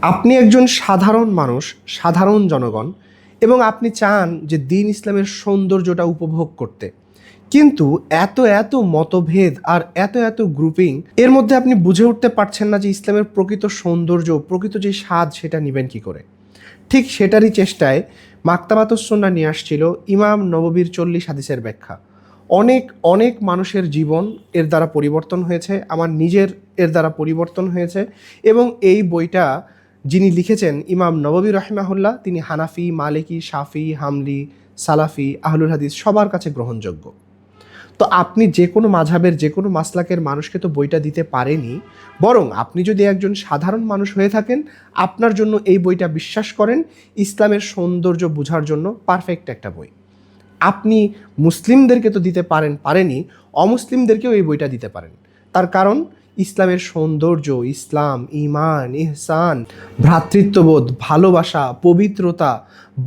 আপনি একজন সাধারণ মানুষ, সাধারণ জনগণ, এবং আপনি চান যে দিন ইসলামের সৌন্দর্যটা উপভোগ করতে, কিন্তু এত এত মতভেদ আর এত এত গ্রুপিং এর মধ্যে আপনি বুঝে উঠতে পারছেন না যে ইসলামের প্রকৃত সৌন্দর্য, প্রকৃত যে স্বাদ সেটা নেবেন কি করে। ঠিক সেটারই চেষ্টায় মাকতাবাতুস সুন্নাহ নিয়ে আসছিল ইমাম নববীর 40 হাদিসের ব্যাখ্যা। অনেক অনেক মানুষের জীবন এর দ্বারা পরিবর্তন হয়েছে, আমার নিজের এর দ্বারা পরিবর্তন হয়েছে। এবং এই বইটা যিনি লিখেছেন ইমাম নববী রাহিমাহুল্লাহ, তিনি হানাফি, মালিকি, শাফি, হামলি, সালাফি, আহলুল হাদিস সবার কাছে গ্রহণযোগ্য। তো আপনি যে কোনো মাযহাবের যে কোনো মাসলাকের মানুষকে তো বইটা দিতে পারেনি, বরং আপনি যদি একজন সাধারণ মানুষ হয়ে থাকেন, আপনার জন্য এই বইটা বিশ্বাস করেন ইসলামের সৌন্দর্য বোঝার জন্য পারফেক্ট একটা বই। আপনি মুসলিমদেরকে তো দিতে পারেনি, অমুসলিমদেরকেও এই বইটা দিতে পারেন। তার কারণ ইসলামের সৌন্দর্য, ইসলাম, ঈমান, ইহসান, ভ্রাতৃত্ববোধ, ভালোবাসা, পবিত্রতা,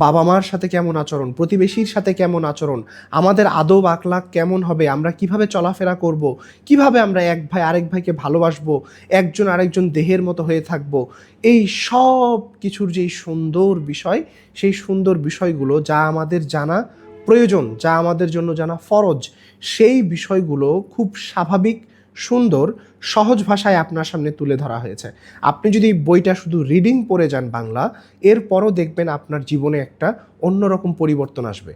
বাবা মার সাথে কেমন আচরণ, প্রতিবেশীর সাথে কেমন আচরণ, আমাদের আদব আখলাক কেমন হবে, আমরা কিভাবে চলাফেরা করব, কিভাবে আমরা এক ভাই আরেক ভাইকে ভালোবাসবো, একজন আরেকজন দেহের মতো হয়ে থাকব, এই সব কিছুর যেই সুন্দর বিষয়, সেই সুন্দর বিষয়গুলো যা আমাদের জানা প্রয়োজন, যা আমাদের জন্য জানা ফরজ, সেই বিষয়গুলো খুব স্বাভাবিক, সুন্দর, সহজ ভাষায় আপনার সামনে তুলে ধরা হয়েছে। আপনি যদি বইটা শুধু রিডিং পড়ে যান বাংলা, এরপরও দেখবেন আপনার জীবনে একটা অন্যরকম পরিবর্তন আসবে।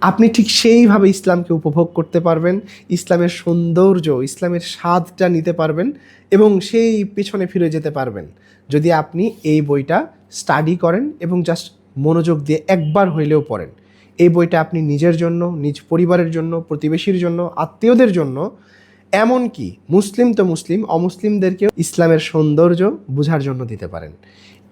আপনি ঠিক সেইভাবে ইসলামকে উপভোগ করতে পারবেন, ইসলামের সৌন্দর্য, ইসলামের স্বাদটা নিতে পারবেন, এবং সেই পেছনে ফিরে যেতে পারবেন যদি আপনি এই বইটা স্টাডি করেন এবং জাস্ট মনোযোগ দিয়ে একবার হইলেও পড়েন। এই বইটা আপনি নিজের জন্য, নিজ পরিবারের জন্য, প্রতিবেশীর জন্য, আত্মীয়দের জন্য, এমনকি মুসলিম তো মুসলিম, অমুসলিমদেরকেও ইসলামের সৌন্দর্য বোঝার জন্য দিতে পারেন।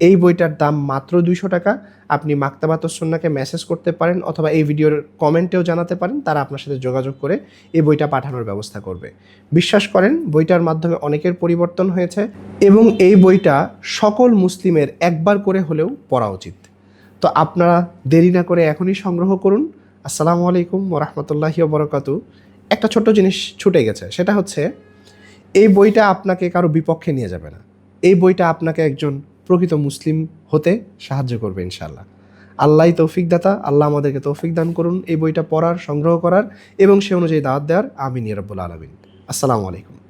এই বইটার দাম মাত্র 200 টাকা। আপনি মাকতাবাতুস সুন্নাহকে মেসেজ করতে পারেন অথবা এই ভিডিওর কমেন্টেও জানাতে পারেন, তারা আপনার সাথে যোগাযোগ করে এই বইটা পাঠানোর ব্যবস্থা করবে। বিশ্বাস করেন বইটার মাধ্যমে অনেকের পরিবর্তন হয়েছে, এবং এই বইটা সকল মুসলিমের একবার করে হলেও পড়া উচিত। তো আপনারা দেরি না করে এখনই সংগ্রহ করুন। আসসালামু আলাইকুম ওয়া রাহমাতুল্লাহি ওয়া বারাকাতুহু। একটা ছোট্ট জিনিস ছুটে গেছে, সেটা হচ্ছে এই বইটা আপনাকে কারো বিপক্ষে নিয়ে যাবে না। এই বইটা আপনাকে একজন প্রকৃত মুসলিম হতে সাহায্য করবে ইনশাআল্লাহ। আল্লাহই তৌফিক দাতা, আল্লাহ আমাদেরকে তৌফিক দান করুন এই বইটা পড়ার, সংগ্রহ করার এবং সে অনুযায়ী দাওয়াত দেওয়ার। আমিন ইয়া রাব্বুল আলামিন। আসসালামু আলাইকুম।